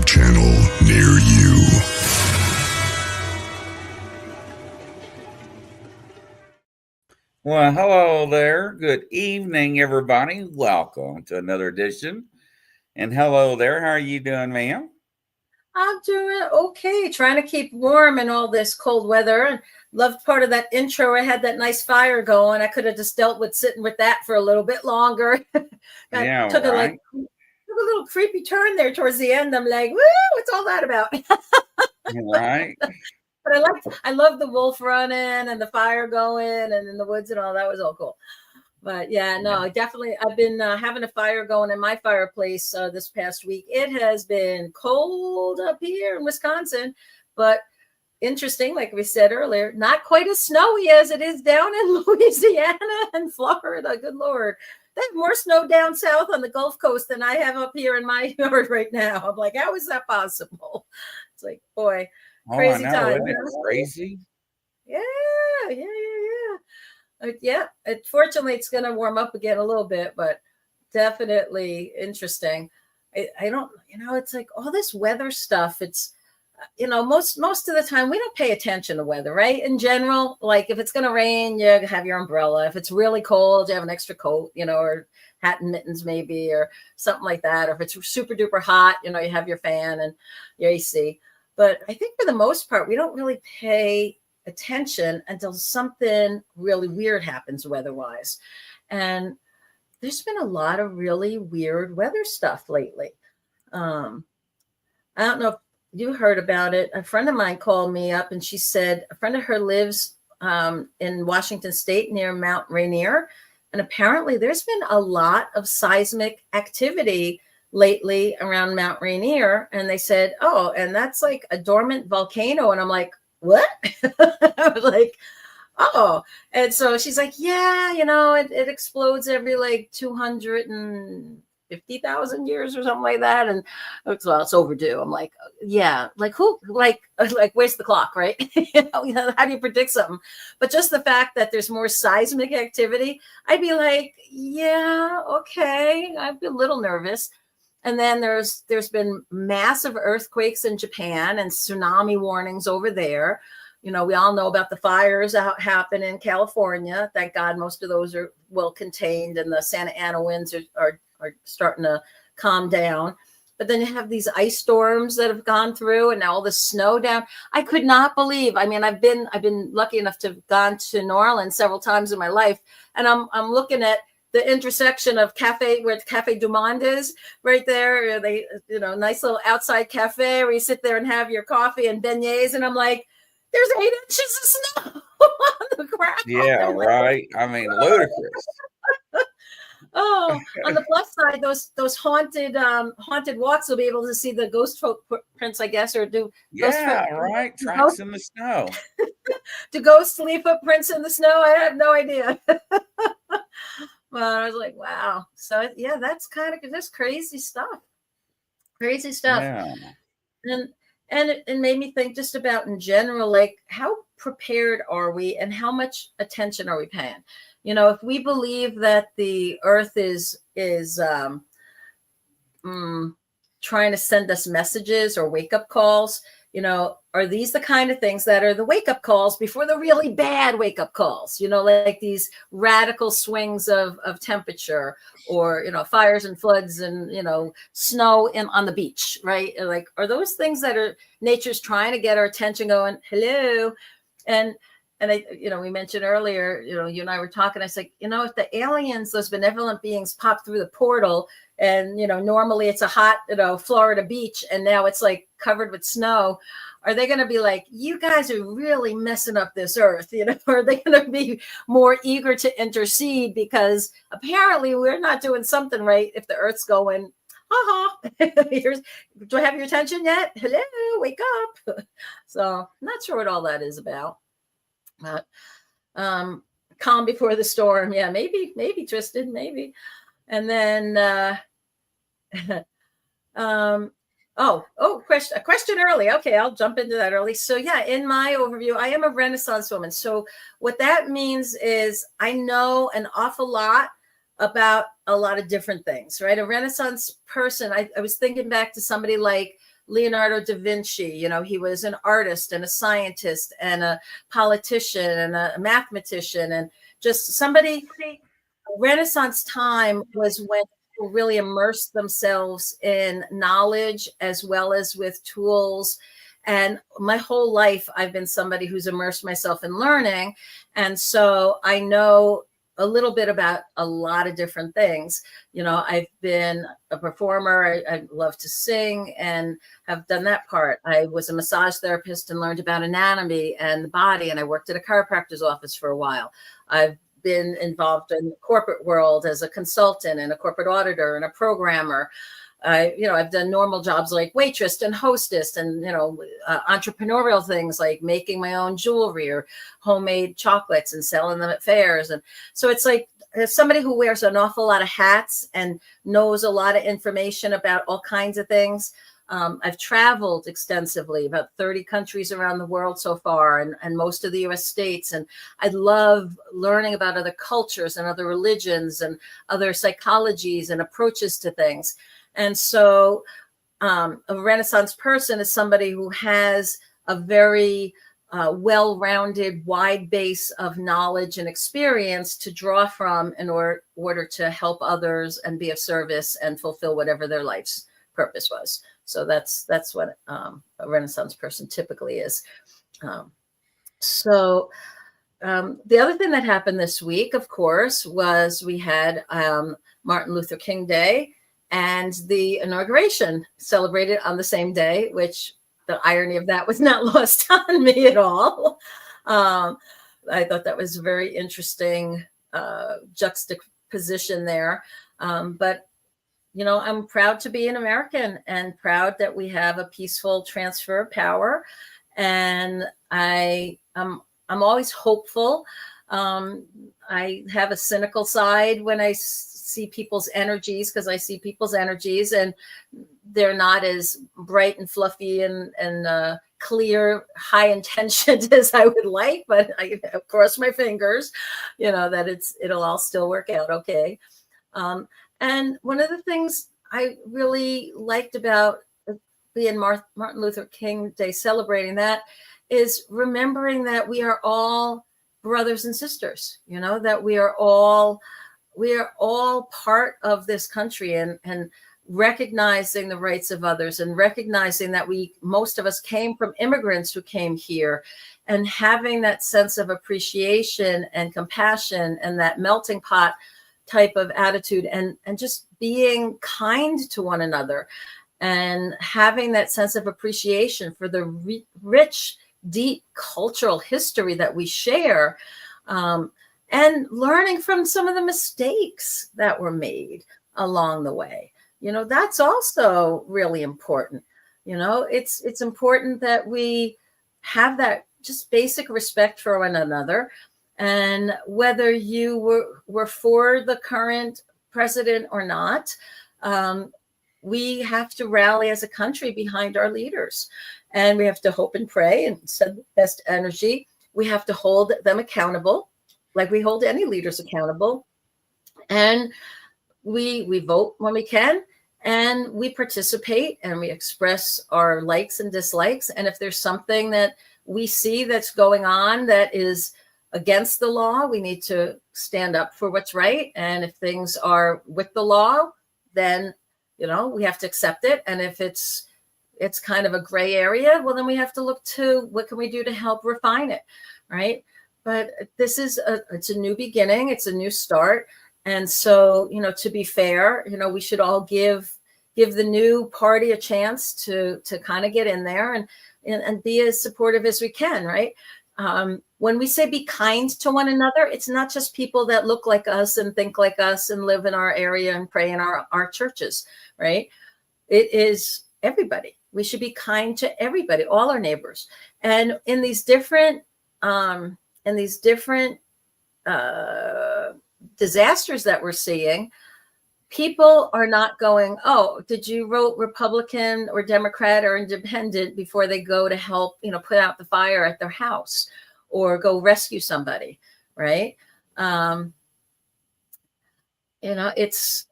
YouTube channel near you. Well, hello there. Good evening, everybody. Welcome to another edition. And hello there. How are you doing, ma'am? I'm doing okay. Trying to keep warm in all this cold weather. And loved part of that intro. I had that nice fire going. I could have just dealt with sitting with that for a little bit longer. Yeah, took right. took a little creepy turn there towards the end. I'm like, woo, what's all that about? Right. But I love the wolf running and the fire going and in the woods and all that was all cool. But yeah, no, definitely. I've been having a fire going in my fireplace this past week. It has been cold up here in Wisconsin, but interesting, like we said earlier, not quite as snowy as it is down in Louisiana and Florida. Good Lord. They have more snow down south on the Gulf Coast than I have up here in my yard right now. I'm like, how is that possible? It's like, boy, crazy time. Isn't it crazy? Yeah. Fortunately, it's going to warm up again a little bit, but definitely interesting. I don't, it's like all this weather stuff. It's, most of the time we don't pay attention to weather, right? In general, like if it's going to rain, you have your umbrella. If it's really cold, you have an extra coat, or hat and mittens maybe, or something like that. Or if it's super duper hot, you have your fan and your AC. But I think for the most part, we don't really pay attention until something really weird happens weather-wise. And there's been a lot of really weird weather stuff lately. I don't know if you heard about it. A friend of mine called me up and she said a friend of her lives in Washington State near Mount Rainier. And apparently there's been a lot of seismic activity lately around Mount Rainier. And they said, oh, and that's like a dormant volcano. And I'm like, what? I was like, oh. And so she's like, yeah, it explodes every like 250,000 years or something like that. And well, it's overdue. I'm like, yeah, like who, like where's the clock, right? How do you predict something? But just the fact that there's more seismic activity, I'd be like, yeah, okay. I'd be a little nervous. And then there's been massive earthquakes in Japan and tsunami warnings over there. We all know about the fires out happen in California. Thank God most of those are well contained and the Santa Ana winds are starting to calm down. But then you have these ice storms that have gone through and now all the snow down. I could not believe. I mean, I've been lucky enough to have gone to New Orleans several times in my life. And I'm looking at the intersection of where Cafe Du Monde is right there. They, nice little outside cafe where you sit there and have your coffee and beignets. And I'm like, there's 8 inches of snow on the ground. Yeah, right. I mean, ludicrous. Oh, on the plus side, those haunted walks will be able to see the ghost footprints, I guess, or do right. Tracks in the snow. Do ghosts leave footprints in the snow? I have no idea. Well, I was like, wow. So yeah, that's kind of just crazy stuff. Yeah. And it made me think just about in general, like how prepared are we and how much attention are we paying? If we believe that the earth is trying to send us messages or wake up calls, are these the kind of things that are the wake up calls before the really bad wake up calls, like these radical swings of temperature or, fires and floods and, snow on the beach, right? Like, are those things that are nature's trying to get our attention going, hello? And I, we mentioned earlier, you and I were talking, I said, if the aliens, those benevolent beings pop through the portal and, normally it's a hot, Florida beach and now it's like covered with snow, are they going to be like, you guys are really messing up this earth? Or are they going to be more eager to intercede because apparently we're not doing something right if the earth's going, do I have your attention yet? Hello, wake up. So I'm not sure what all that is about. But calm before the storm. Yeah, maybe Tristan, maybe. And then a question early. Okay, I'll jump into that early. So yeah, in my overview, I am a Renaissance woman. So what that means is I know an awful lot about a lot of different things, right? A Renaissance person, I was thinking back to somebody like Leonardo da Vinci. He was an artist and a scientist and a politician and a mathematician, and just somebody. Renaissance time was when people really immersed themselves in knowledge as well as with tools. And my whole life, I've been somebody who's immersed myself in learning. And so I know a little bit about a lot of different things. I've been a performer. I love to sing and have done that part. I was a massage therapist and learned about anatomy and the body. And I worked at a chiropractor's office for a while. I've been involved in the corporate world as a consultant and a corporate auditor and a programmer. I've done normal jobs like waitress and hostess and, entrepreneurial things like making my own jewelry or homemade chocolates and selling them at fairs. And so it's like, as somebody who wears an awful lot of hats and knows a lot of information about all kinds of things. I've traveled extensively, about 30 countries around the world so far, and most of the US states. And I love learning about other cultures and other religions and other psychologies and approaches to things. And so a Renaissance person is somebody who has a very well-rounded, wide base of knowledge and experience to draw from in order to help others and be of service and fulfill whatever their life's purpose was. So that's what a Renaissance person typically is. The other thing that happened this week, of course, was we had Martin Luther King Day and the inauguration celebrated on the same day, which the irony of that was not lost on me at all. I thought that was a very interesting juxtaposition there. But I'm proud to be an American and proud that we have a peaceful transfer of power. And I'm always hopeful. I have a cynical side when I see people's energies, because I see people's energies and they're not as bright and fluffy and clear, high intentioned as I would like. But I cross my fingers, that it'll all still work out okay. And one of the things I really liked about being Martin Luther King Day, celebrating that, is remembering that we are all brothers and sisters, that we are all part of this country, and recognizing the rights of others and recognizing that most of us came from immigrants who came here, and having that sense of appreciation and compassion and that melting pot type of attitude, and just being kind to one another and having that sense of appreciation for the rich, deep cultural history that we share, and learning from some of the mistakes that were made along the way. That's also really important. It's important that we have that just basic respect for one another. And whether you were for the current president or not, we have to rally as a country behind our leaders. And we have to hope and pray and send the best energy. We have to hold them accountable, like we hold any leaders accountable. And we vote when we can, and we participate and we express our likes and dislikes. And if there's something that we see that's going on that is against the law, we need to stand up for what's right. And if things are with the law, then, we have to accept it. And if it's kind of a gray area, well, then we have to look to what can we do to help refine it, right? But this is it's a new beginning. It's a new start. And so, to be fair, we should all give the new party a chance to kind of get in there and be as supportive as we can, right? When we say be kind to one another, it's not just people that look like us and think like us and live in our area and pray in our churches, right? It is everybody. We should be kind to everybody, all our neighbors. And in these different disasters that we're seeing, people are not going, oh, did you vote Republican or Democrat or Independent before they go to help, put out the fire at their house or go rescue somebody, right? It's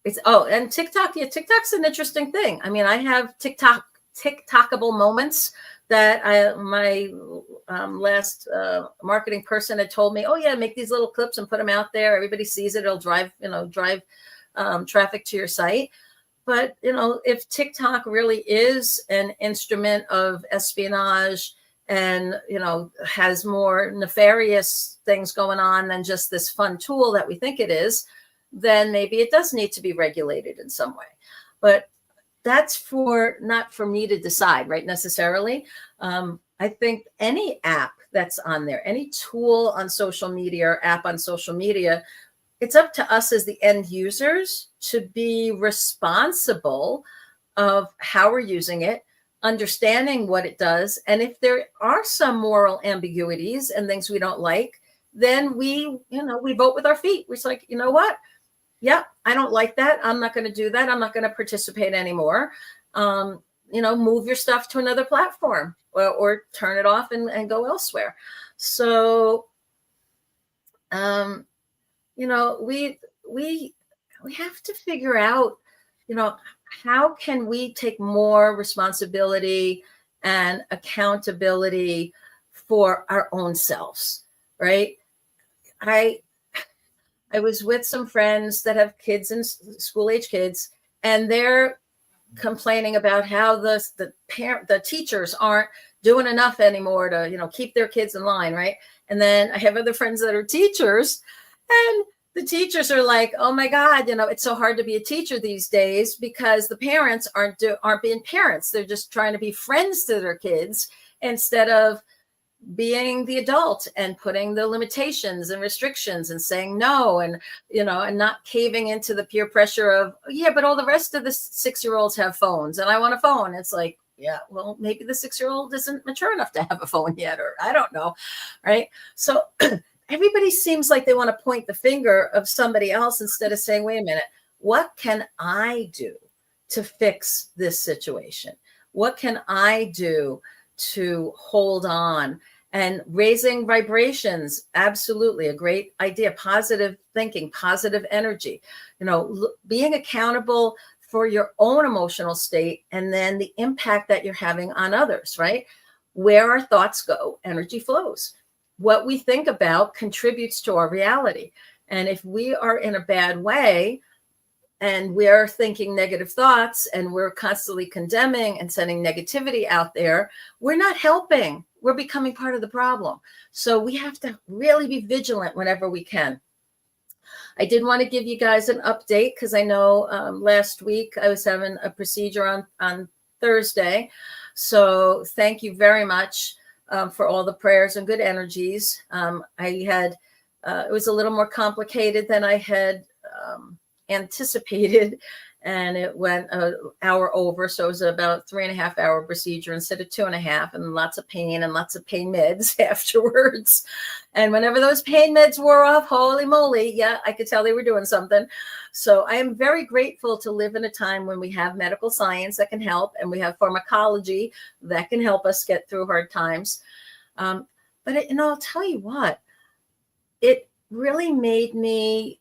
and TikTok. Yeah, TikTok's an interesting thing. I mean, I have TikTokable moments that my last marketing person had told me, oh yeah, make these little clips and put them out there. Everybody sees it. It'll drive traffic to your site. But, if TikTok really is an instrument of espionage and, has more nefarious things going on than just this fun tool that we think it is, then maybe it does need to be regulated in some way. But that's not for me to decide, right, necessarily. I think any app that's on there, any tool on social media or app on social media, it's up to us as the end users to be responsible of how we're using it, understanding what it does. And if there are some moral ambiguities and things we don't like, then we vote with our feet. We're like, you know what? Yeah, I don't like that. I'm not going to do that. I'm not going to participate anymore. Move your stuff to another platform or turn it off and go elsewhere. So, we have to figure out, how can we take more responsibility and accountability for our own selves, right? I was with some friends that have kids and school age kids, and they're complaining about how the teachers aren't doing enough anymore to, keep their kids in line, right? And then I have other friends that are teachers, and the teachers are like, oh my God, it's so hard to be a teacher these days because the parents aren't being parents. They're just trying to be friends to their kids instead of being the adult and putting the limitations and restrictions and saying no and not caving into the peer pressure of, yeah, but all the rest of the 6-year-olds have phones and I want a phone. It's like, yeah, well, maybe the 6-year-old isn't mature enough to have a phone yet, or I don't know, right? So everybody seems like they want to point the finger of somebody else instead of saying, wait a minute, what can I do to fix this situation? What can I do to hold on? And raising vibrations, absolutely a great idea. Positive thinking, positive energy, being accountable for your own emotional state and then the impact that you're having on others, right? Where our thoughts go, energy flows. What we think about contributes to our reality. And if we are in a bad way and we're thinking negative thoughts and we're constantly condemning and sending negativity out there, we're not helping. We're becoming part of the problem. So we have to really be vigilant whenever we can. I did want to give you guys an update because I know last week I was having a procedure on Thursday. So thank you very much for all the prayers and good energies. It was a little more complicated than I had anticipated, and it went an hour over. So it was about 3.5 hour procedure instead of 2.5, and lots of pain meds afterwards. And whenever those pain meds wore off, holy moly, yeah, I could tell they were doing something. So I am very grateful to live in a time when we have medical science that can help, and we have pharmacology that can help us get through hard times. But I'll tell you what, it really made me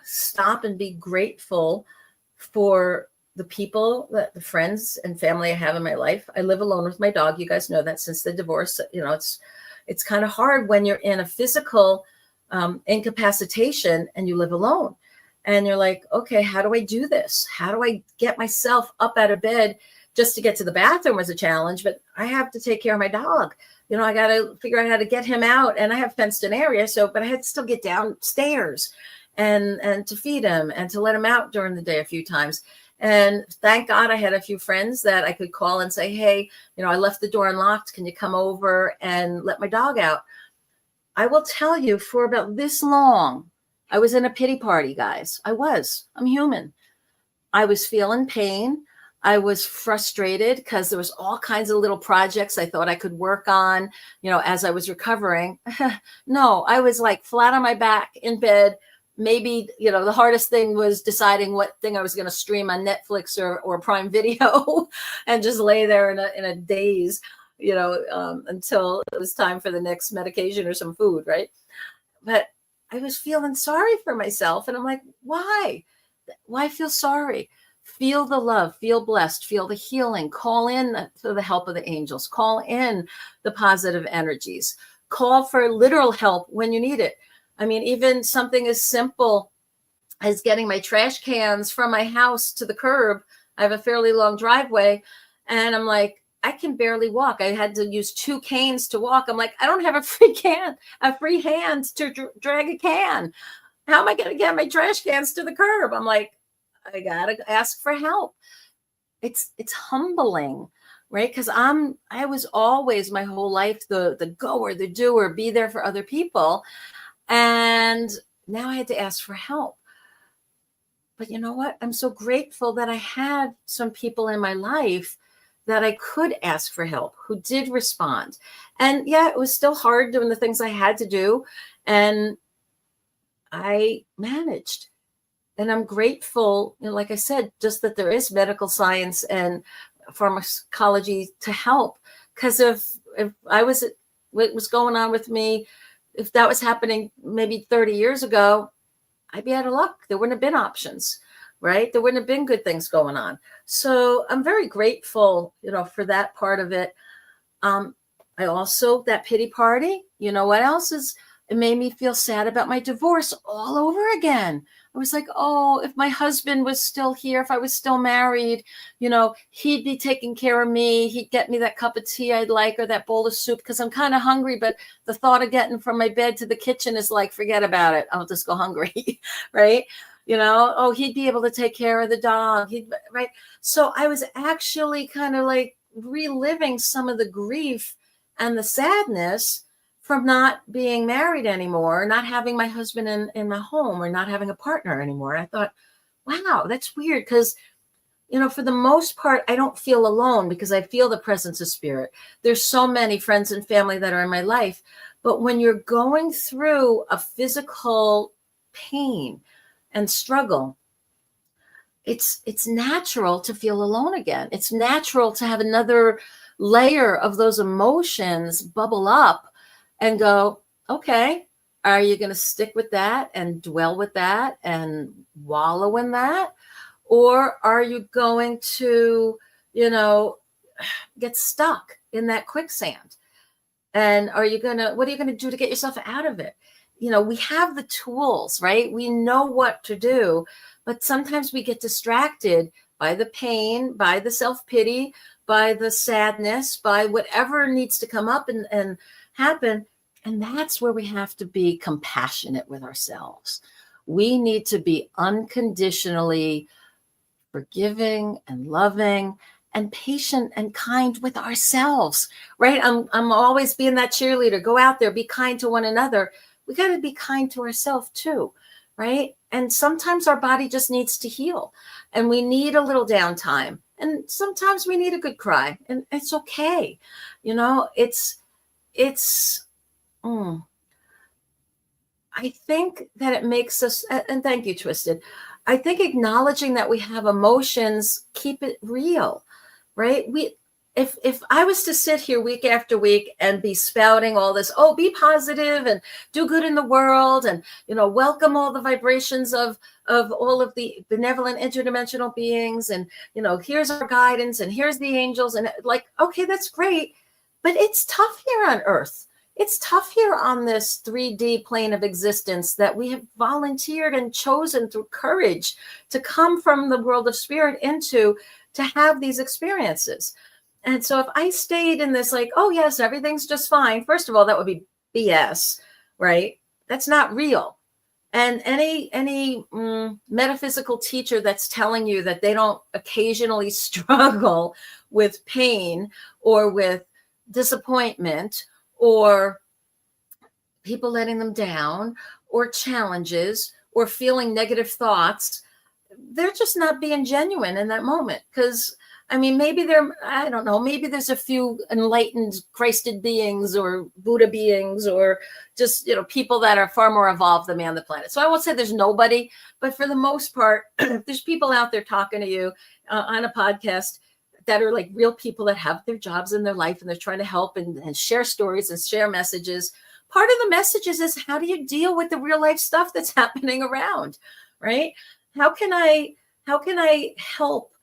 stop and be grateful for the people, the friends and family I have in my life. I live alone with my dog. You guys know that since the divorce. It's kind of hard when you're in a physical incapacitation and you live alone. And you're like, okay, how do I do this? How do I get myself up out of bed? Just to get to the bathroom was a challenge, but I have to take care of my dog. I got to figure out how to get him out, and I have fenced in area. But I had to still get downstairs and to feed him and to let him out during the day a few times. And thank God I had a few friends that I could call and say, hey, I left the door unlocked. Can you come over and let my dog out? I will tell you, for about this long, I was in a pity party, guys. I'm human. I was feeling pain. I was frustrated because there was all kinds of little projects I thought I could work on, as I was recovering. No, I was like flat on my back in bed. Maybe, the hardest thing was deciding what thing I was going to stream on Netflix or Prime Video and just lay there in a daze, until it was time for the next medication or some food, right? But I was feeling sorry for myself. And I'm like, why? Why feel sorry? Feel the love, feel blessed, feel the healing, call in for the help of the angels, call in the positive energies, call for literal help when you need it. I mean, even something as simple as getting my trash cans from my house to the curb. I have a fairly long driveway, and I'm like, I can barely walk. I had to use 2 canes to walk. I'm like, I don't have a free hand to drag a can. How am I going to get my trash cans to the curb? I'm like, I got to ask for help. It's humbling, right? Because I was always my whole life the goer, the doer, be there for other people. And now I had to ask for help. But you know what? I'm so grateful that I had some people in my life that I could ask for help, who did respond. And yeah, it was still hard doing the things I had to do. And I managed. And I'm grateful, like I said, just that there is medical science and pharmacology to help. Because if I was, what was going on with me, if that was happening maybe 30 years ago, I'd be out of luck. There wouldn't have been options, right? There wouldn't have been good things going on. So I'm very grateful, for that part of it. I also, that pity party, what else it made me feel sad about my divorce all over again. I was like, oh, if my husband was still here, if I was still married, he'd be taking care of me. He'd get me that cup of tea I'd like, or that bowl of soup, because I'm kind of hungry. But the thought of getting from my bed to the kitchen is like, forget about it. I'll just go hungry, right? Oh, he'd be able to take care of the dog. Right. So I was actually kind of like reliving some of the grief and the sadness from not being married anymore, not having my husband in my home, or not having a partner anymore. I thought, wow, that's weird, because, for the most part, I don't feel alone, because I feel the presence of spirit. There's so many friends and family that are in my life. But when you're going through a physical pain and struggle, it's natural to feel alone again. It's natural to have another layer of those emotions bubble up and go, okay, are you going to stick with that and dwell with that and wallow in that? Or are you going to, get stuck in that quicksand? And what are you going to do to get yourself out of it? We have the tools, right? We know what to do, but sometimes we get distracted by the pain, by the self-pity, by the sadness, by whatever needs to come up and happen. And that's where we have to be compassionate with ourselves. We need to be unconditionally forgiving and loving and patient and kind with ourselves, right? I'm always being that cheerleader. Go out there, be kind to one another. We got to be kind to ourselves too, right? And sometimes our body just needs to heal, and we need a little downtime. And sometimes we need a good cry, and it's okay. I think that it makes us, and thank you, Twisted. I think acknowledging that we have emotions keep it real, right? If I was to sit here week after week and be spouting all this, oh, be positive and do good in the world, and welcome all the vibrations of all of the benevolent interdimensional beings, and here's our guidance, and here's the angels, and like, okay, that's great, but it's tough here on Earth. It's tough here on this 3D plane of existence that we have volunteered and chosen through courage to come from the world of spirit into, to have these experiences. And so if I stayed in this, like, oh yes, everything's just fine. First of all, that would be BS, right? That's not real. And any metaphysical teacher that's telling you that they don't occasionally struggle with pain or with disappointment or people letting them down or challenges or feeling negative thoughts, they're just not being genuine in that moment. Because maybe I don't know, maybe there's a few enlightened Christed beings or Buddha beings or just, people that are far more evolved than me on the planet. So I won't say there's nobody, but for the most part, there's people out there talking to you on a podcast that are like real people that have their jobs in their life, and they're trying to help and share stories and share messages. Part of the messages is, how do you deal with the real life stuff that's happening around, right? how can I help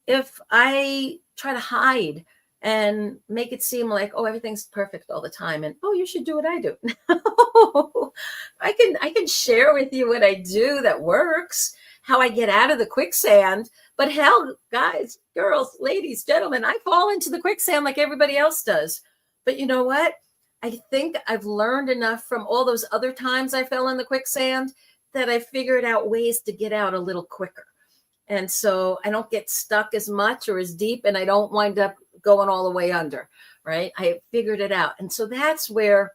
if I try to hide and make it seem like, oh, everything's perfect all the time, and oh, you should do what I do. No, I can share with you what I do that works, how I get out of the quicksand. But hell, guys, girls, ladies, gentlemen, I fall into the quicksand like everybody else does. But you know what? I think I've learned enough from all those other times I fell in the quicksand that I figured out ways to get out a little quicker. And so I don't get stuck as much or as deep, and I don't wind up going all the way under, right? I figured it out. And so that's where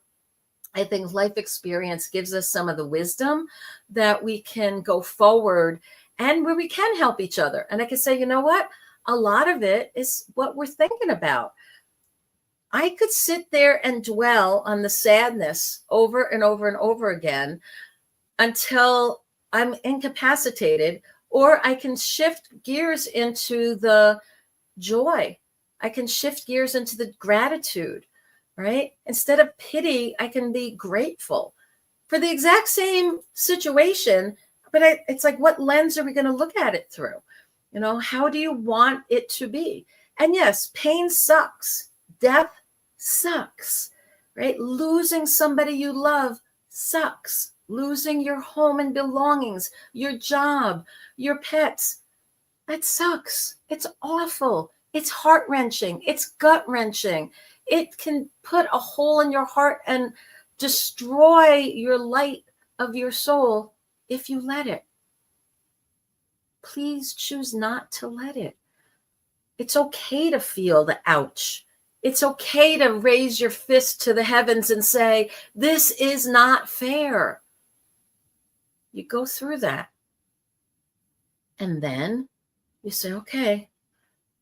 I think life experience gives us some of the wisdom that we can go forward and where we can help each other. And I can say, you know what? A lot of it is what we're thinking about. I could sit there and dwell on the sadness over and over and over again until I'm incapacitated, or I can shift gears into the joy. I can shift gears into the gratitude, right? Instead of pity, I can be grateful for the exact same situation. But it's like, what lens are we going to look at it through? You know, how do you want it to be? And yes, pain sucks. Death sucks, right? Losing somebody you love sucks. Losing your home and belongings, your job, your pets, that sucks. It's awful. It's heart-wrenching. It's gut-wrenching. It can put a hole in your heart and destroy your light of your soul if you let it. Please choose not to let it. It's okay to feel the ouch. It's okay to raise your fist to the heavens and say, this is not fair. You go through that. And then you say, okay,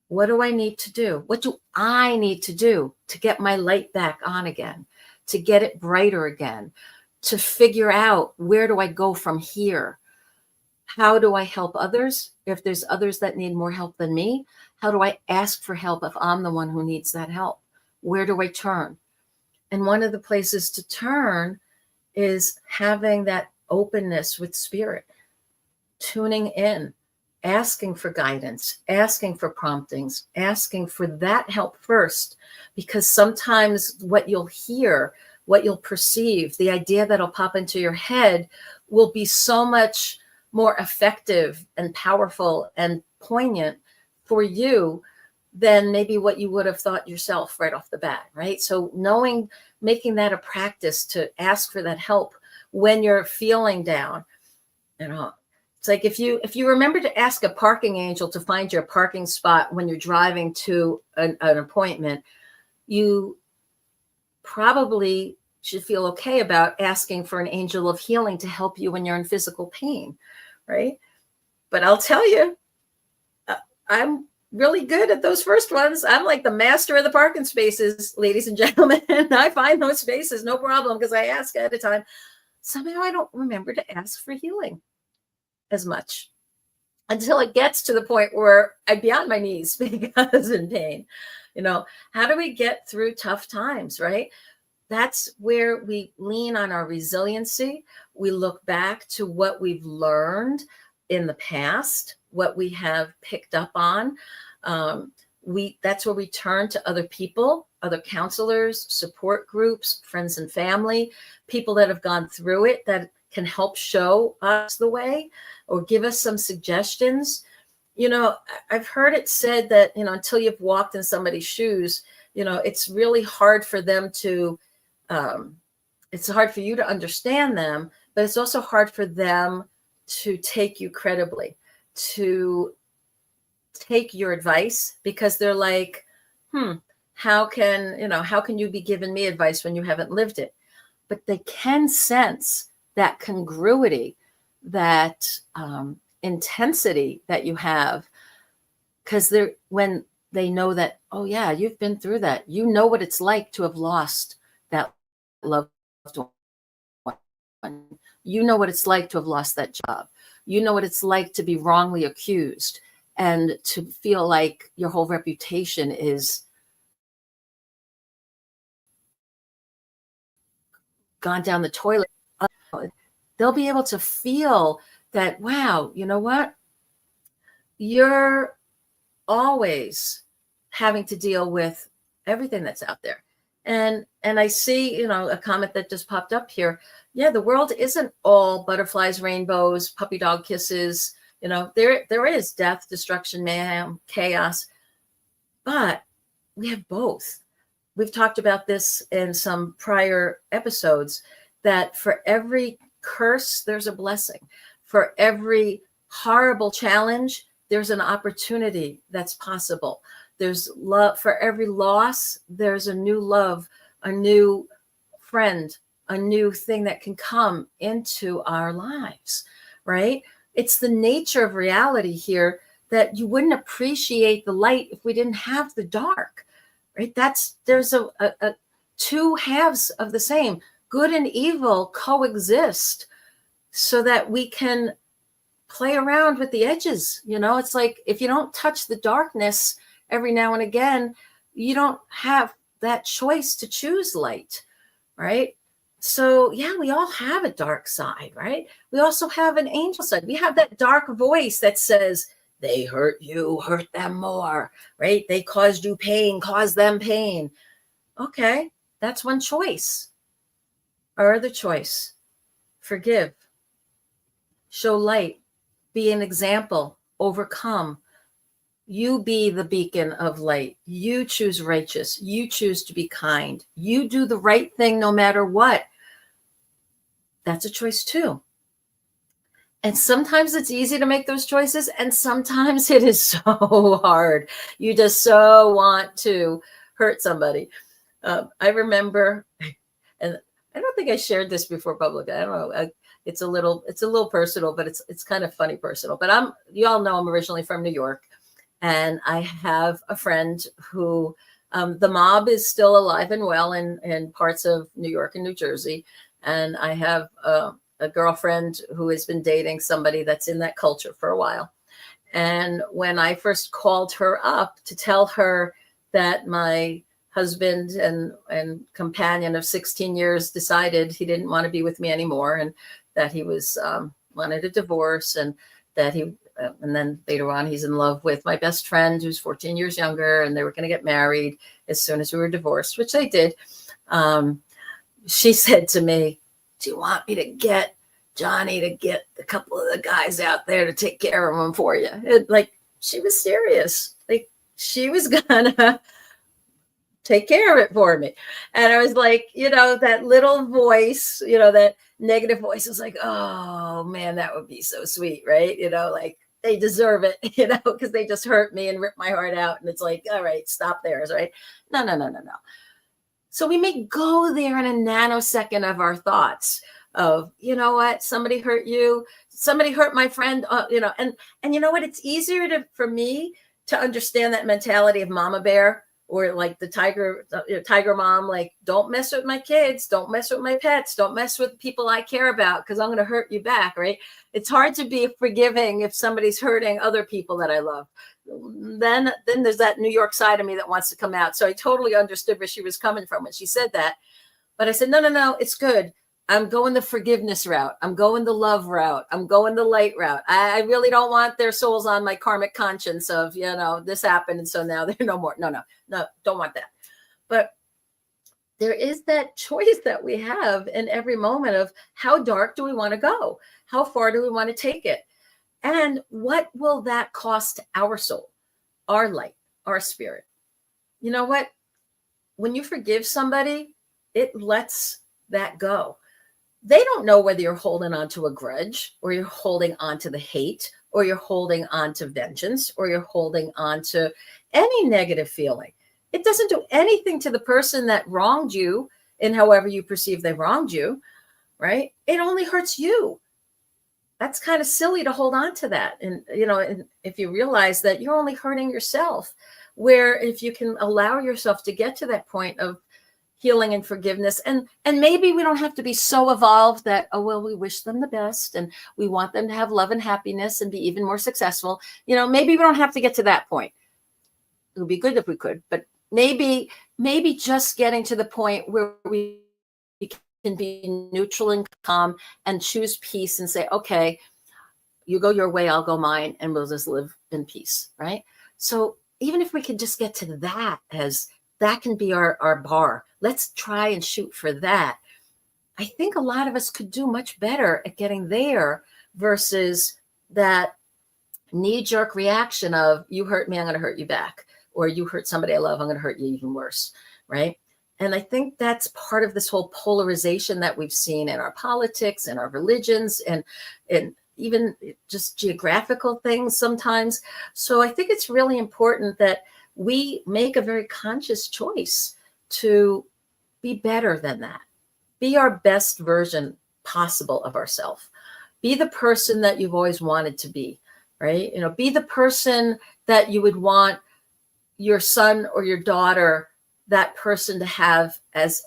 what do I need to do? What do I need to do to get my light back on again, to get it brighter again, to figure out where do I go from here? How do I help others? If there's others that need more help than me, how do I ask for help if I'm the one who needs that help? Where do I turn? And one of the places to turn is having that openness with spirit, tuning in, asking for guidance, asking for promptings, asking for that help first, because sometimes what you'll hear, what you'll perceive, the idea that'll pop into your head will be so much more effective and powerful and poignant for you than maybe what you would have thought yourself right off the bat, right? So making that a practice to ask for that help when you're feeling down, you know, it's like if you remember to ask a parking angel to find your parking spot when you're driving to an appointment, you probably should feel okay about asking for an angel of healing to help you when you're in physical pain, right? But I'll tell you, I'm really good at those first ones. I'm like the master of the parking spaces, ladies and gentlemen. I find those spaces, no problem, because I ask ahead of time. Somehow I don't remember to ask for healing as much until it gets to the point where I'd be on my knees because in pain. You know, how do we get through tough times, right? That's where we lean on our resiliency. We look back to what we've learned in the past, what we have picked up on. That's where we turn to other people, other counselors, support groups, friends and family, people that have gone through it that can help show us the way or give us some suggestions. You know, I've heard it said that, you know, until you've walked in somebody's shoes, you know, it's really hard for them to, it's hard for you to understand them, but it's also hard for them to take you credibly, to take your advice, because they're like, how can you be giving me advice when you haven't lived it? But they can sense that congruity, that intensity that you have, because when they know that, oh yeah, you've been through that. You know what it's like to have lost that loved one. You know what it's like to have lost that job. You know what it's like to be wrongly accused and to feel like your whole reputation is gone down the toilet. They'll be able to feel that, wow, you know what? You're always having to deal with everything that's out there. And I see, a comment that just popped up here. Yeah, the world isn't all butterflies, rainbows, puppy dog kisses. There is death, destruction, mayhem, chaos, but we have both. We've talked about this in some prior episodes, that for every curse, there's a blessing. For every horrible challenge, there's an opportunity that's possible. There's love. For every loss, there's a new love, a new friend, a new thing that can come into our lives, right? It's the nature of reality here that you wouldn't appreciate the light if we didn't have the dark, right? There's a two halves of the same. Good and evil coexist so that we can play around with the edges. It's like, if you don't touch the darkness every now and again, you don't have that choice to choose light, right? So yeah, we all have a dark side, right? We also have an angel side. We have that dark voice that says, they hurt you, hurt them more, right? They caused you pain, cause them pain. Okay, that's one choice. Our other choice, forgive, show light, be an example, overcome. You be the beacon of light. You choose righteous. You choose to be kind. You do the right thing no matter what. That's a choice too. And sometimes it's easy to make those choices, and sometimes it is so hard. You just so want to hurt somebody. I remember, and I don't think I shared this before publicly. I don't know. It's a little personal, but it's kind of funny personal. But you all know I'm originally from New York, and I have a friend who the mob is still alive and well in parts of New York and New Jersey, and I have a girlfriend who has been dating somebody that's in that culture for a while. And when I first called her up to tell her that my husband and companion of 16 years decided he didn't want to be with me anymore, and that he was wanted a divorce, and that and then later on he's in love with my best friend who's 14 years younger, and they were going to get married as soon as we were divorced, which they did. She said to me, do you want me to get Johnny to get a couple of the guys out there to take care of him for you? She was serious. Like, she was gonna take care of it for me. And I was like, that little voice, that negative voice was like, oh man, that would be so sweet, right? Like, they deserve it, because they just hurt me and ripped my heart out. And it's like, all right, stop theirs, right? No. So we may go there in a nanosecond of our thoughts of, you know what, somebody hurt you, somebody hurt my friend, and you know what, it's easier for me to understand that mentality of mama bear, or like the tiger mom, like, don't mess with my kids, don't mess with my pets, don't mess with people I care about, because I'm going to hurt you back, right? It's hard to be forgiving if somebody's hurting other people that I love. Then there's that New York side of me that wants to come out. So I totally understood where she was coming from when she said that. But I said, no, it's good. I'm going the forgiveness route. I'm going the love route. I'm going the light route. I really don't want their souls on my karmic conscience of, this happened, and so now they're no more. No, don't want that. But there is that choice that we have in every moment of, how dark do we want to go? How far do we want to take it? And what will that cost our soul, our light, our spirit? You know what? When you forgive somebody, it lets that go. They don't know whether you're holding on to a grudge, or you're holding on to the hate, or you're holding on to vengeance, or you're holding on to any negative feeling. It doesn't do anything to the person that wronged you in however you perceive they wronged you, right? It only hurts you. That's kind of silly to hold on to that. And, and if you realize that you're only hurting yourself, where if you can allow yourself to get to that point of healing and forgiveness, and maybe we don't have to be so evolved that, we wish them the best and we want them to have love and happiness and be even more successful. Maybe we don't have to get to that point. It would be good if we could, but maybe just getting to the point where we can be neutral and calm and choose peace and say, okay, you go your way, I'll go mine, and we'll just live in peace, right? So even if we could just get to that, as that can be our bar, let's try and shoot for that. I think a lot of us could do much better at getting there versus that knee-jerk reaction of, you hurt me, I'm going to hurt you back, or you hurt somebody I love, I'm going to hurt you even worse, right? And I think that's part of this whole polarization that we've seen in our politics and our religions and even just geographical things sometimes. So I think it's really important that we make a very conscious choice to be better than that. Be our best version possible of ourselves. Be the person that you've always wanted to be, right? Be the person that you would want your son or your daughter, that person, to have as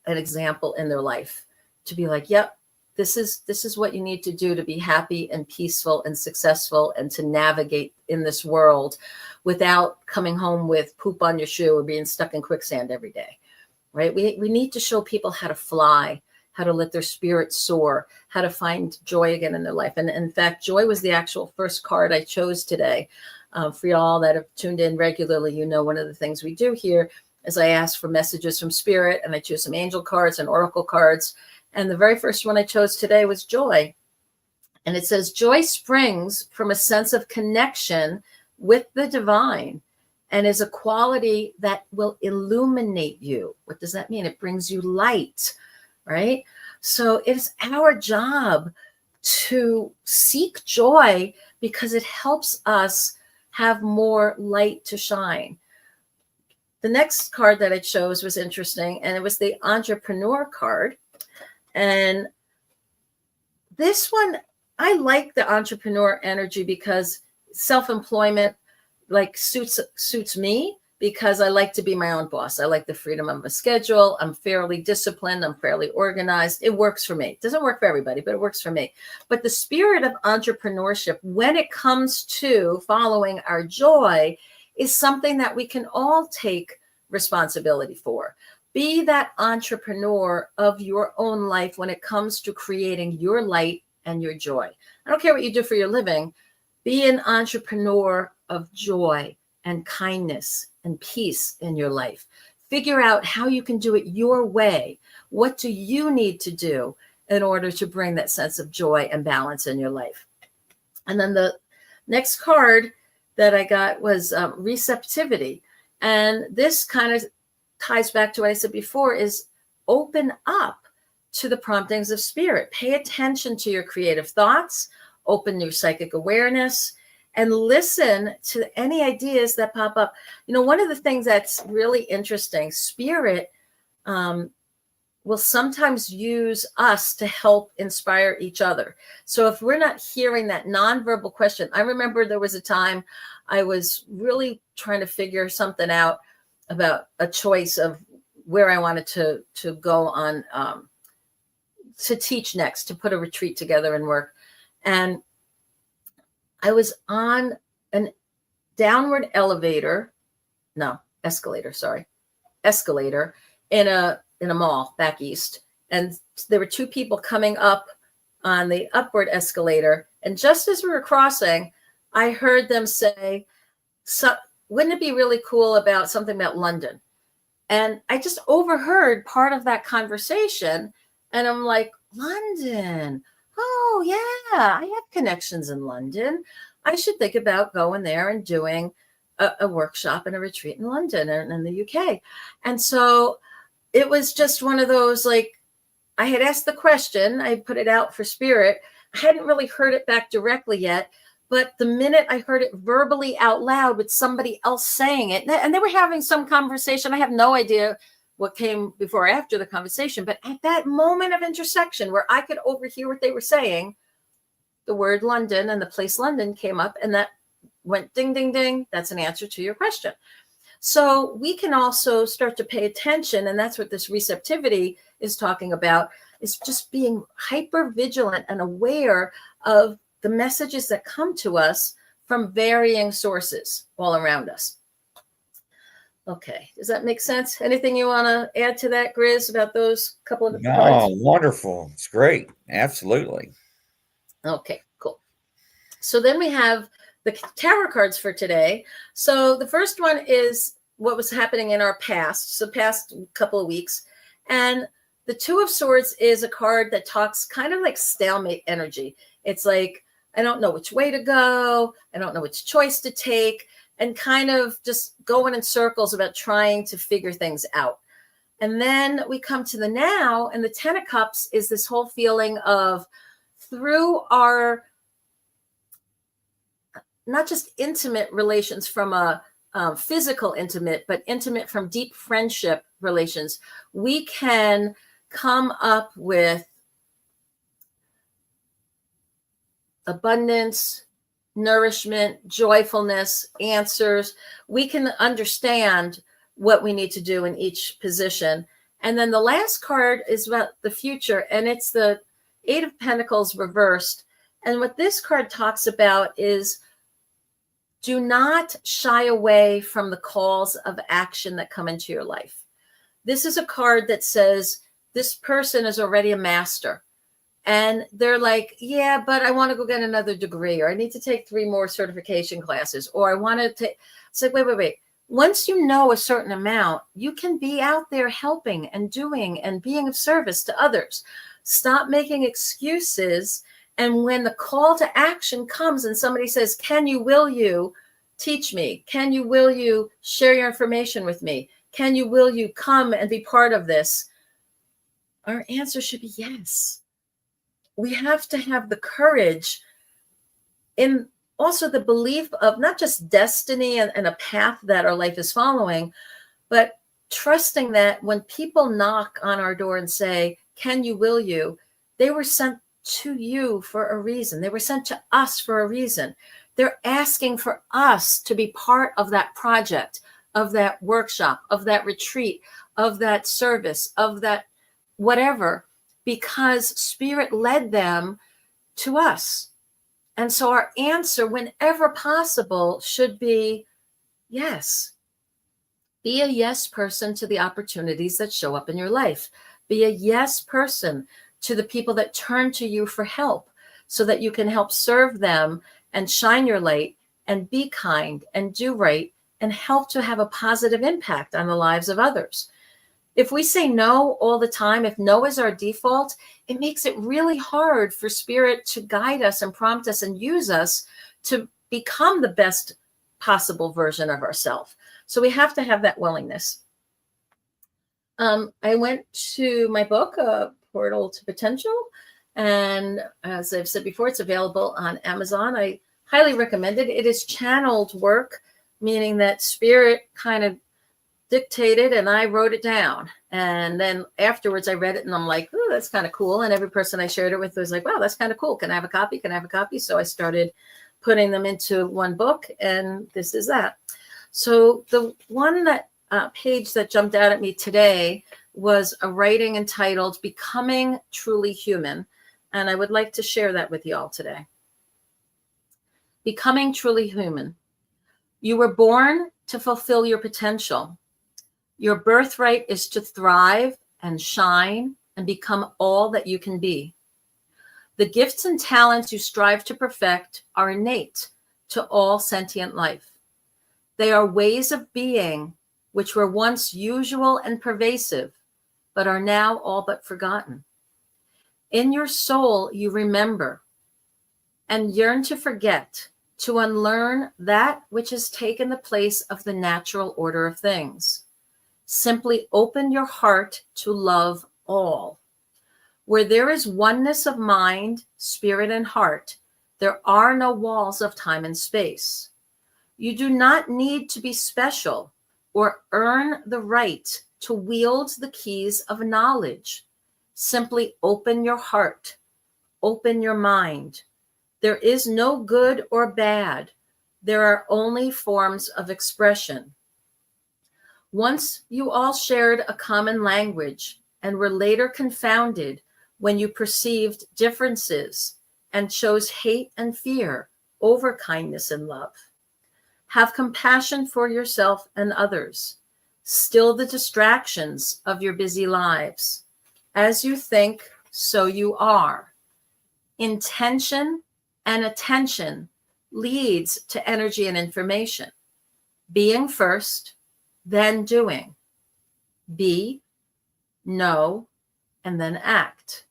an example in their life, to be like, yep, this is what you need to do to be happy and peaceful and successful and to navigate in this world without coming home with poop on your shoe or being stuck in quicksand every day, right? We need to show people how to fly, how to let their spirit soar, how to find joy again in their life. And in fact, joy was the actual first card I chose today. For y'all that have tuned in regularly, one of the things we do here is I ask for messages from spirit, and I choose some angel cards and oracle cards. And the very first one I chose today was joy. And it says, joy springs from a sense of connection with the divine and is a quality that will illuminate you. What does that mean? It brings you light, right? So it's our job to seek joy because it helps us have more light to shine. The next card that I chose was interesting, and it was the entrepreneur card. And this one, I like the entrepreneur energy because self-employment suits me, because I like to be my own boss. I like the freedom of a schedule. I'm fairly disciplined. I'm fairly organized. It works for me. It doesn't work for everybody, but it works for me. But the spirit of entrepreneurship, when it comes to following our joy, is something that we can all take responsibility for. Be that entrepreneur of your own life when it comes to creating your light and your joy. I don't care what you do for your living. Be an entrepreneur of joy and kindness and peace in your life. Figure out how you can do it your way. What do you need to do in order to bring that sense of joy and balance in your life? And then the next card that I got was receptivity. And this kind of ties back to what I said before, is open up to the promptings of spirit. Pay attention to your creative thoughts, open your psychic awareness, and listen to any ideas that pop up. One of the things that's really interesting, spirit will sometimes use us to help inspire each other. So if we're not hearing that nonverbal question, I remember there was a time I was really trying to figure something out about a choice of where I wanted to go on to teach next, to put a retreat together and work. And I was on an escalator in a mall back east. And there were two people coming up on the upward escalator. And just as we were crossing, I heard them say, wouldn't it be really cool about something about London? And I just overheard part of that conversation. And I'm like, London? Oh, yeah, I have connections in London. I should think about going there and doing a workshop and a retreat in London and in the UK. And so it was just one of those, I had asked the question, I put it out for spirit. I hadn't really heard it back directly yet. But the minute I heard it verbally out loud with somebody else saying it, and they were having some conversation, I have no idea what came before or after the conversation, but at that moment of intersection where I could overhear what they were saying, the word London and the place London came up, and that went ding, ding, ding. That's an answer to your question. So we can also start to pay attention, and that's what this receptivity is talking about, is just being hyper vigilant and aware of the messages that come to us from varying sources all around us. Okay, does that make sense? Anything you want to add to that, Grizz, about those couple of cards? Oh, wonderful. It's great. Absolutely. Okay, cool. So then we have the tarot cards for today. So the first one is what was happening in our past, so past couple of weeks. And the Two of Swords is a card that talks kind of like stalemate energy. It's like, I don't know which way to go. I don't know which choice to take, and kind of just going in circles about trying to figure things out. And then we come to the now, and the Ten of Cups is this whole feeling of, through our not just intimate relations from a physical intimate, but intimate from deep friendship relations, we can come up with abundance, nourishment, joyfulness, answers. We can understand what we need to do in each position. And then the last card is about the future, and it's the Eight of Pentacles reversed. And what this card talks about is, do not shy away from the calls of action that come into your life. This is a card that says this person is already a master. And they're like, yeah, but I want to go get another degree, or I need to take 3 more certification classes, or I want to take. It's like, wait. Once you know a certain amount, you can be out there helping and doing and being of service to others. Stop making excuses. And when the call to action comes and somebody says, will you teach me? Will you share your information with me? Will you come and be part of this? Our answer should be yes. We have to have the courage, in also the belief of not just destiny and a path that our life is following, but trusting that when people knock on our door and say, will you, they were sent to you for a reason. They were sent to us for a reason. They're asking for us to be part of that project, of that workshop, of that retreat, of that service, of that whatever, because Spirit led them to us. And so our answer, whenever possible, should be yes. Be a yes person to the opportunities that show up in your life. Be a yes person to the people that turn to you for help, so that you can help serve them and shine your light and be kind and do right and help to have a positive impact on the lives of others. If we say no all the time, if no is our default, it makes it really hard for Spirit to guide us and prompt us and use us to become the best possible version of ourselves. So we have to have that willingness. I went to my book, Portal to Potential, and as I've said before, it's available on Amazon. I highly recommend it. It is channeled work, meaning that Spirit kind of dictated and I wrote it down. And then afterwards I read it and I'm like, oh, that's kind of cool. And every person I shared it with was like, wow, that's kind of cool. Can I have a copy? Can I have a copy? So I started putting them into one book, and this is that. So the one that page that jumped out at me today was a writing entitled Becoming Truly Human. And I would like to share that with you all today. Becoming truly human. You were born to fulfill your potential. Your birthright is to thrive and shine and become all that you can be. The gifts and talents you strive to perfect are innate to all sentient life. They are ways of being which were once usual and pervasive, but are now all but forgotten. In your soul, you remember and yearn to forget, to unlearn that which has taken the place of the natural order of things. Simply open your heart to love all. Where there is oneness of mind, spirit, and heart, there are no walls of time and space. You do not need to be special or earn the right to wield the keys of knowledge. Simply open your heart, open your mind. There is no good or bad. There are only forms of expression. Once you all shared a common language and were later confounded when you perceived differences and chose hate and fear over kindness and love. Have compassion for yourself and others. Still the distractions of your busy lives. As you think, so you are. Intention and attention leads to energy and information. Being first, then doing. Be, know, and then act.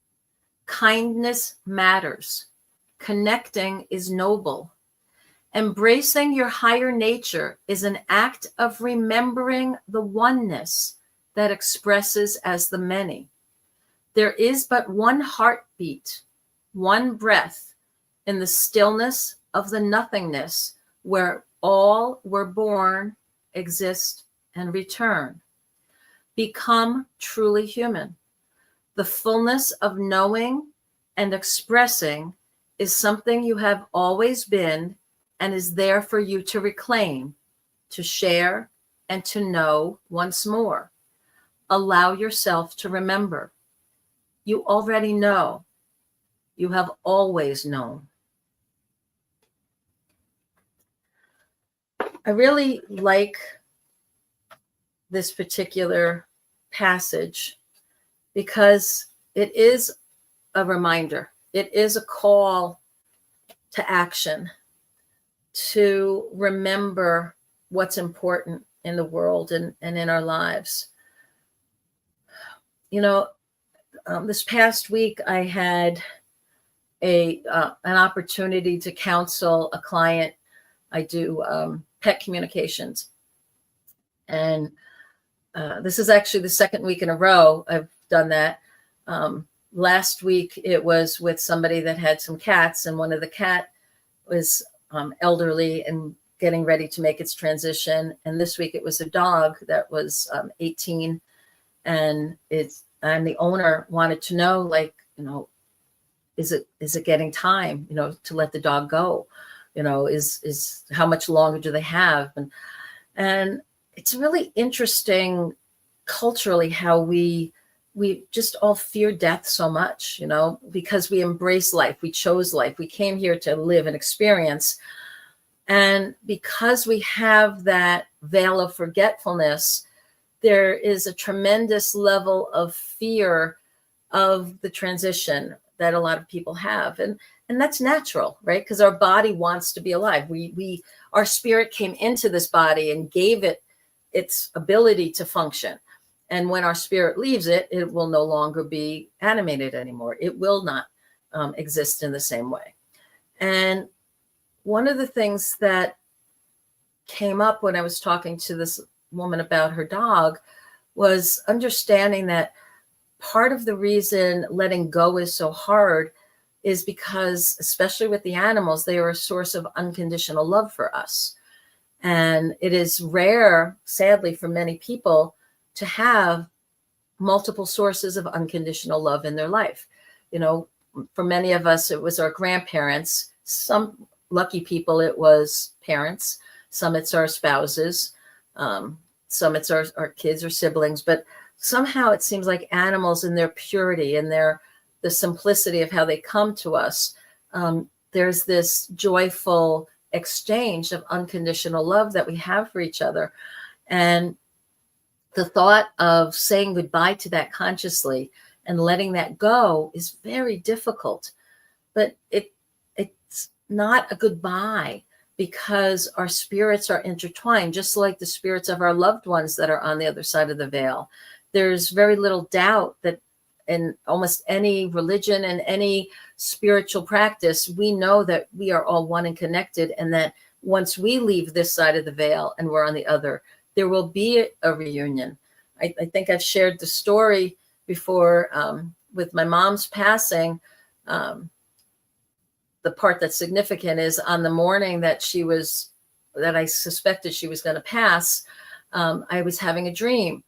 Kindness matters. Connecting is noble. Embracing your higher nature is an act of remembering the oneness that expresses as the many. There is but one heartbeat, one breath in the stillness of the nothingness where all were born, exist, and return. Become truly human. The fullness of knowing and expressing is something you have always been and is there for you to reclaim, to share, and to know once more. Allow yourself to remember. You already know. You have always known. I really like this particular passage because it is a reminder. It is a call to action, to remember what's important in the world and in our lives. You know, this past week I had an opportunity to counsel a client. I do pet communications. And this is actually the second week in a row I've done that. Last week it was with somebody that had some cats, and one of the cat was elderly and getting ready to make its transition. And this week it was a dog that was 18, and the owner wanted to know, like, is it getting time, to let the dog go? Is how much longer do they have? And it's really interesting culturally how we just all fear death so much, because we embrace life. We chose life. We came here to live and experience. And because we have that veil of forgetfulness, there is a tremendous level of fear of the transition that a lot of people have. And that's natural, right? Because our body wants to be alive. Our spirit came into this body and gave it its ability to function. And when our spirit leaves it, it will no longer be animated anymore. It will not exist in the same way. And one of the things that came up when I was talking to this woman about her dog was understanding that part of the reason letting go is so hard is because, especially with the animals, they are a source of unconditional love for us. And it is rare, sadly, for many people to have multiple sources of unconditional love in their life. For many of us, it was our grandparents. Some lucky people, it was parents. Some it's our spouses. Some it's our kids or siblings. But somehow it seems like animals in their purity and the simplicity of how they come to us, there's this joyful exchange of unconditional love that we have for each other. And the thought of saying goodbye to that consciously and letting that go is very difficult. But it's not a goodbye, because our spirits are intertwined, just like the spirits of our loved ones that are on the other side of the veil. There's very little doubt that in almost any religion and any spiritual practice, we know that we are all one and connected, and that once we leave this side of the veil and we're on the other, there will be a reunion. I think I've shared the story before with my mom's passing. The part that's significant is on the morning that I suspected she was going to pass, I was having a dream.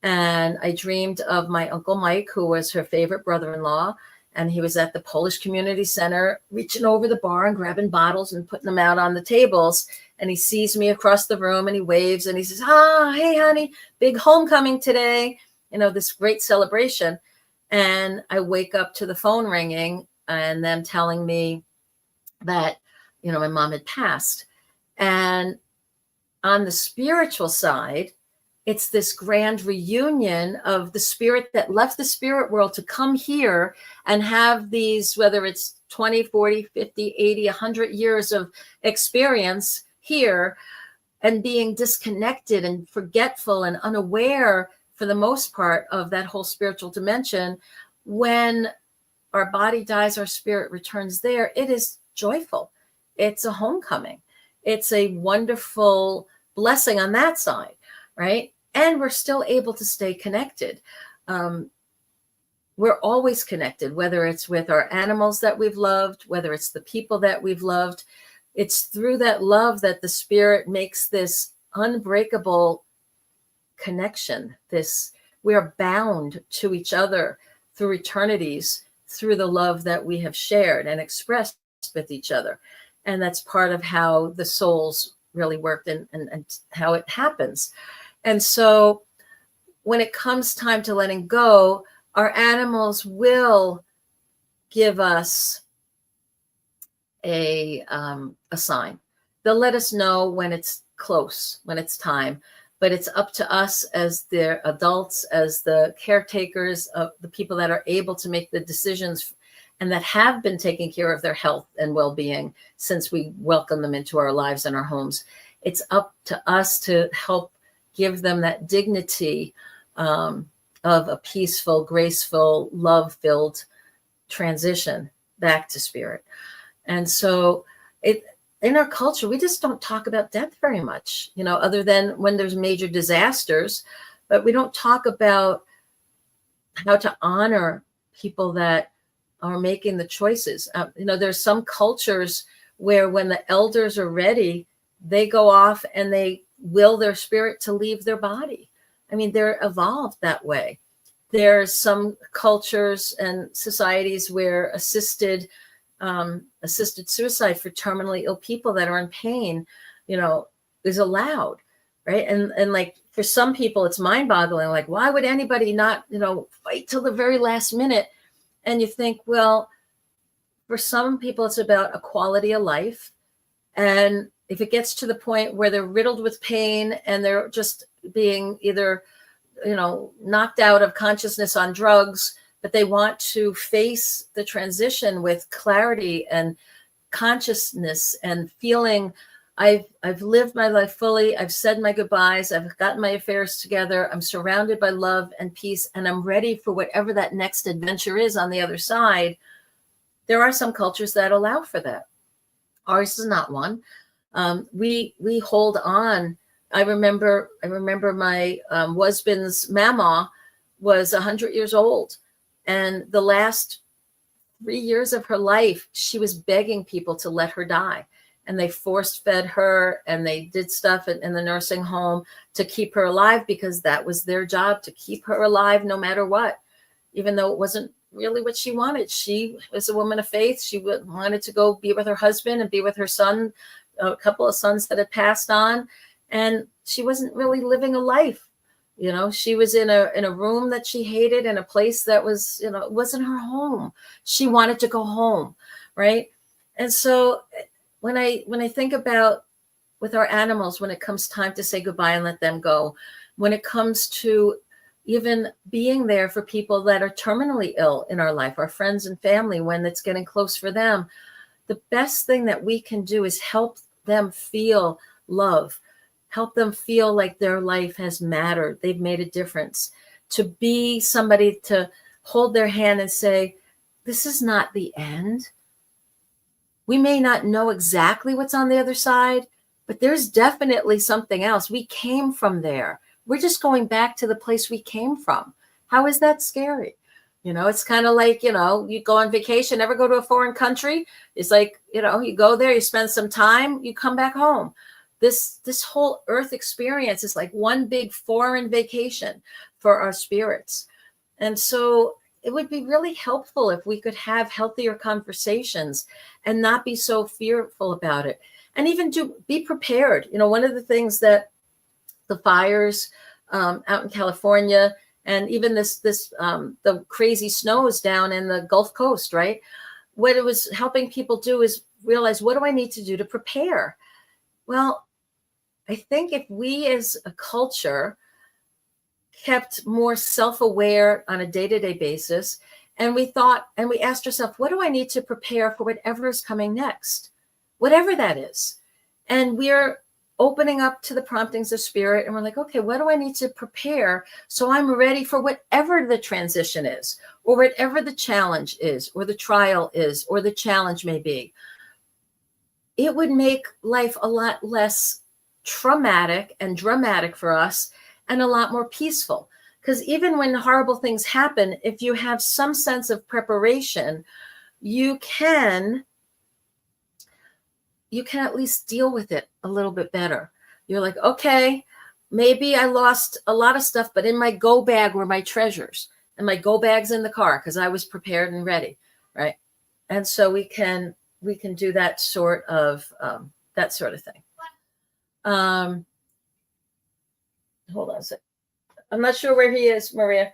And I dreamed of my Uncle Mike, who was her favorite brother-in-law. And he was at the Polish Community Center, reaching over the bar and grabbing bottles and putting them out on the tables. And he sees me across the room and he waves and he says, hey, honey, big homecoming today. This great celebration. And I wake up to the phone ringing and them telling me that, my mom had passed. And on the spiritual side, it's this grand reunion of the spirit that left the spirit world to come here and have these, whether it's 20, 40, 50, 80, 100 years of experience here, and being disconnected and forgetful and unaware for the most part of that whole spiritual dimension. When our body dies, our spirit returns there. It is joyful. It's a homecoming. It's a wonderful blessing on that side, right? And we're still able to stay connected. We're always connected, whether it's with our animals that we've loved, whether it's the people that we've loved. It's through that love that the spirit makes this unbreakable connection. We are bound to each other through eternities, through the love that we have shared and expressed with each other. And that's part of how the souls really worked and how it happens. And so when it comes time to letting go, our animals will give us a sign. They'll let us know when it's close, when it's time. But it's up to us as their adults, as the caretakers of the people that are able to make the decisions and that have been taking care of their health and well-being since we welcome them into our lives and our homes. It's up to us to help give them that dignity of a peaceful, graceful, love-filled transition back to spirit. And so in our culture, we just don't talk about death very much, other than when there's major disasters, but we don't talk about how to honor people that are making the choices. There's some cultures where when the elders are ready, they go off and they will their spirit to leave their body. I mean, they're evolved that way. There's some cultures and societies where assisted suicide for terminally ill people that are in pain, is allowed, right? And like for some people, it's mind-boggling. Like, why would anybody not, fight till the very last minute? And you think, well, for some people, it's about a quality of life. And if it gets to the point where they're riddled with pain and they're just being either, knocked out of consciousness on drugs, but they want to face the transition with clarity and consciousness and feeling I've lived my life fully. I've said my goodbyes. I've gotten my affairs together. I'm surrounded by love and peace, and I'm ready for whatever that next adventure is on the other side. There are some cultures that allow for that. Ours is not one. We hold on. I remember my husband's mama was 100 years old. And the last 3 years of her life, she was begging people to let her die. And they force fed her and they did stuff in the nursing home to keep her alive because that was their job, to keep her alive no matter what, even though it wasn't really what she wanted. She was a woman of faith. She wanted to go be with her husband and be with her son, a couple of sons that had passed on. And she wasn't really living a life. She was in a room that she hated, in a place that was, it wasn't her home. She wanted to go home, right? And so when I think about with our animals, when it comes time to say goodbye and let them go, when it comes to even being there for people that are terminally ill in our life, our friends and family, when it's getting close for them, the best thing that we can do is help them feel love. Help them feel like their life has mattered. They've made a difference. To be somebody to hold their hand and say, this is not the end. We may not know exactly what's on the other side, but there's definitely something else. We came from there. We're just going back to the place we came from. How is that scary? It's kind of like, you go on vacation, ever go to a foreign country? It's like, you go there, you spend some time, you come back home. This whole earth experience is like one big foreign vacation for our spirits. And so it would be really helpful if we could have healthier conversations and not be so fearful about it. And even be prepared. One of the things that the fires out in California and even the crazy snows down in the Gulf Coast, right? What it was helping people do is realize, what do I need to do to prepare? Well, I think if we as a culture kept more self-aware on a day-to-day basis. And we thought, and we asked ourselves, what do I need to prepare for whatever is coming next? Whatever that is. And we're opening up to the promptings of spirit. And we're like, okay, what do I need to prepare so I'm ready for whatever the transition is, or whatever the challenge is, or the trial is, or the challenge may be. It would make life a lot less traumatic and dramatic for us, and a lot more peaceful. Because even when horrible things happen, if you have some sense of preparation, you can at least deal with it a little bit better. You're like, okay, maybe I lost a lot of stuff, but in my go bag were my treasures, and my go bag's in the car because I was prepared and ready, right? And so we can do that sort of thing. Hold on a sec. I'm not sure where he is, Maria.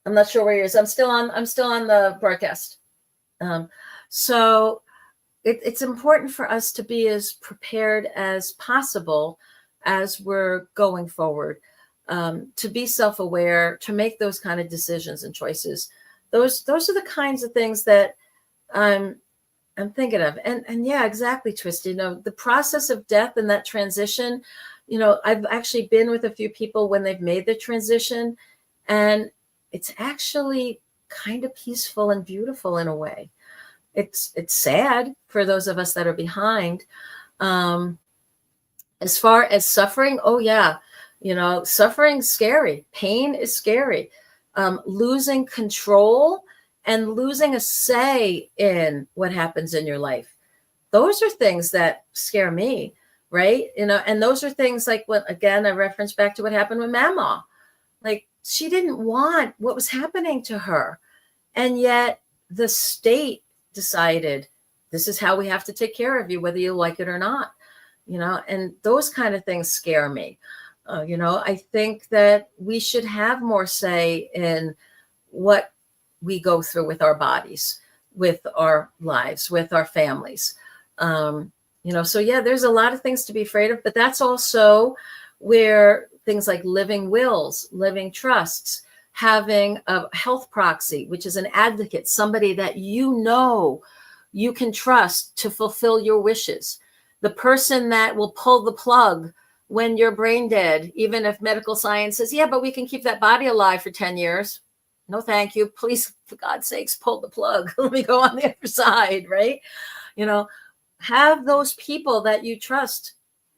I'm not sure where he is. I'm still on the broadcast. So it's important for us to be as prepared as possible as we're going forward, to be self-aware, to make those kind of decisions and choices. Those are the kinds of things that I'm thinking of. And yeah, exactly, Twisty. The process of death and that transition, I've actually been with a few people when they've made the transition, and it's actually kind of peaceful and beautiful in a way. It's sad for those of us that are behind. As far as suffering, oh yeah, suffering's scary. Pain is scary. Losing control and losing a say in what happens in your life. Those are things that scare me, right? And those are things like again, I reference back to what happened with Mama. Like, she didn't want what was happening to her. And yet the state decided, this is how we have to take care of you, whether you like it or not, and those kind of things scare me. I think that we should have more say in what we go through with our bodies, with our lives, with our families. So yeah, there's a lot of things to be afraid of, but that's also where things like living wills, living trusts, having a health proxy, which is an advocate, somebody that you can trust to fulfill your wishes. The person that will pull the plug when you're brain dead, even if medical science says, yeah, but we can keep that body alive for 10 years. No, thank you. Please, for God's sakes, pull the plug. Let me go on the other side, right? Have those people that you trust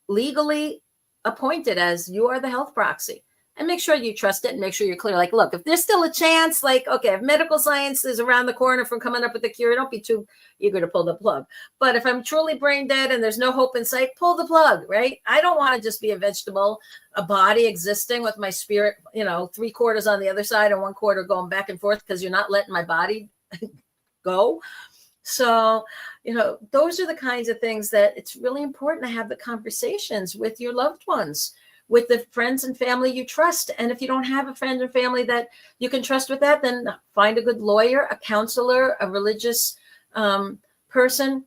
legally appointed as you are the health proxy, and make sure you trust it and make sure you're clear. Like, look, if there's still a chance, like, okay, if medical science is around the corner from coming up with a cure, don't be too eager to pull the plug. But if I'm truly brain dead and there's no hope in sight, pull the plug, right? I don't want to just be a vegetable, a body existing with my spirit, 3/4 on the other side and 1/4 going back and forth because you're not letting my body go. So, those are the kinds of things that it's really important to have the conversations with your loved ones, with the friends and family you trust. And if you don't have a friend and family that you can trust with that, then find a good lawyer, a counselor, a religious person.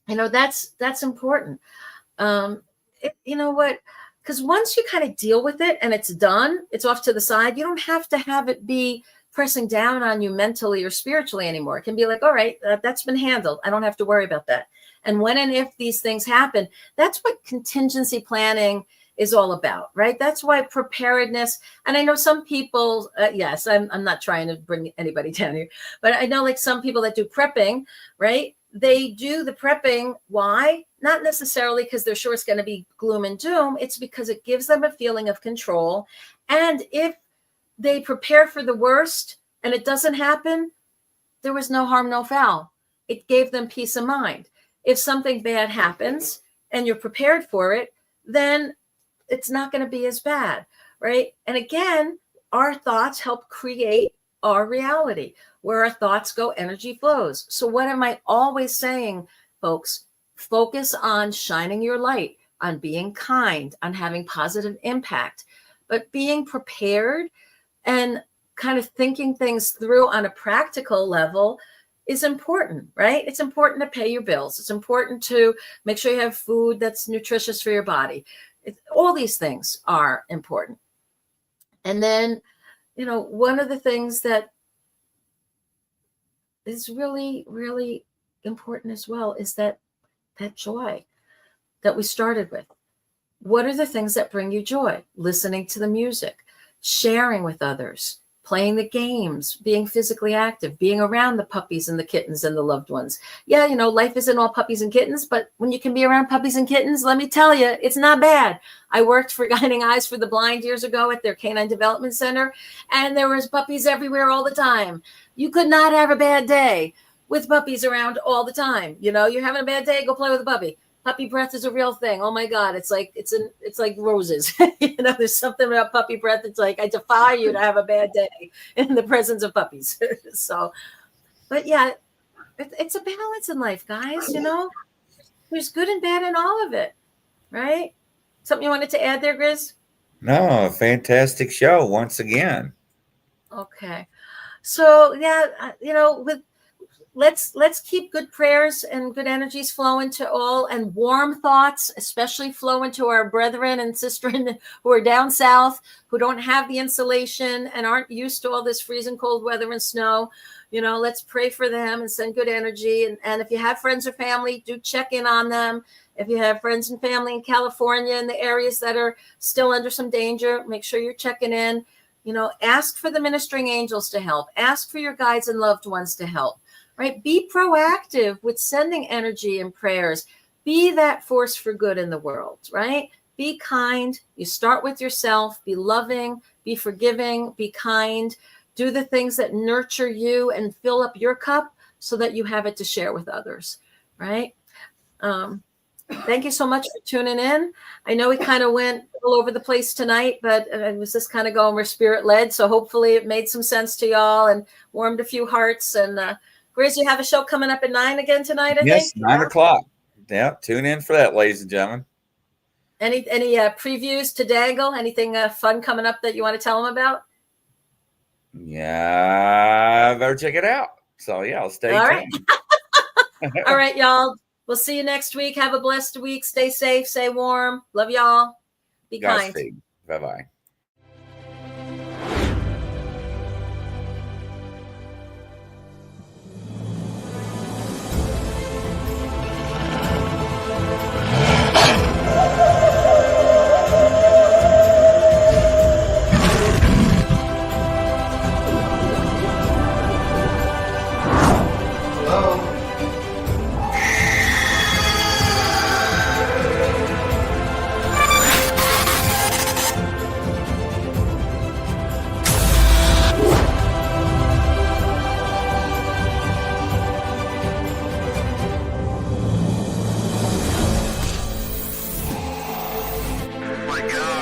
That's important. Because once you kind of deal with it and it's done, it's off to the side. You don't have to have it be pressing down on you mentally or spiritually anymore. It can be like, all right, that's been handled. I don't have to worry about that. And when and if these things happen, that's what contingency planning is all about, right? That's why preparedness. And I know some people, yes, I'm not trying to bring anybody down here, but I know like some people that do prepping, right? They do the prepping. Why? Not necessarily because they're sure it's going to be gloom and doom. It's because it gives them a feeling of control. And if they prepare for the worst and it doesn't happen, there was no harm, no foul. It gave them peace of mind. If something bad happens and you're prepared for it, then it's not going to be as bad, right? And again, our thoughts help create our reality. Where our thoughts go, energy flows. So what am I always saying, folks? Focus on shining your light, on being kind, on having positive impact, but being prepared and kind of thinking things through on a practical level is important, right? It's important to pay your bills. It's important to make sure you have food that's nutritious for your body. All these things are important. And then, one of the things that is really, really important as well is that joy that we started with. What are the things that bring you joy? Listening to the music, sharing with others, playing the games, being physically active, being around the puppies and the kittens and the loved ones. Yeah, life isn't all puppies and kittens, but when you can be around puppies and kittens, let me tell you, it's not bad. I worked for Guiding Eyes for the Blind years ago at their Canine Development Center, and there was puppies everywhere all the time. You could not have a bad day with puppies around all the time. You're having a bad day, go play with a puppy. Puppy breath is a real thing. Oh my God. It's like roses. There's something about puppy breath. It's like, I defy you to have a bad day in the presence of puppies. But yeah, it's a balance in life, guys. There's good and bad in all of it. Right. Something you wanted to add there, Grizz? No, fantastic show once again. Okay. So yeah, let's keep good prayers and good energies flowing to all, and warm thoughts, especially flowing to our brethren and sistren who are down south, who don't have the insulation and aren't used to all this freezing cold weather and snow. Let's pray for them and send good energy. And if you have friends or family, do check in on them. If you have friends and family in California in the areas that are still under some danger, make sure you're checking in. Ask for the ministering angels to help. Ask for your guides and loved ones to help. Right? Be proactive with sending energy and prayers. Be that force for good in the world, right? Be kind. You start with yourself. Be loving, be forgiving, be kind. Do the things that nurture you and fill up your cup so that you have it to share with others, right? Thank you so much for tuning in. I know we kind of went all over the place tonight, but it was just kind of going where spirit led. So hopefully it made some sense to y'all and warmed a few hearts. And Grizz, you have a show coming up at 9 again tonight, I think? Yes, 9 o'clock. Yeah, tune in for that, ladies and gentlemen. Any previews to Dangle? Anything fun coming up that you want to tell them about? Yeah, better check it out. So, yeah, I'll stay tuned. Right. All right, y'all. We'll see you next week. Have a blessed week. Stay safe. Stay warm. Love y'all. Be kind. Bye-bye. My God.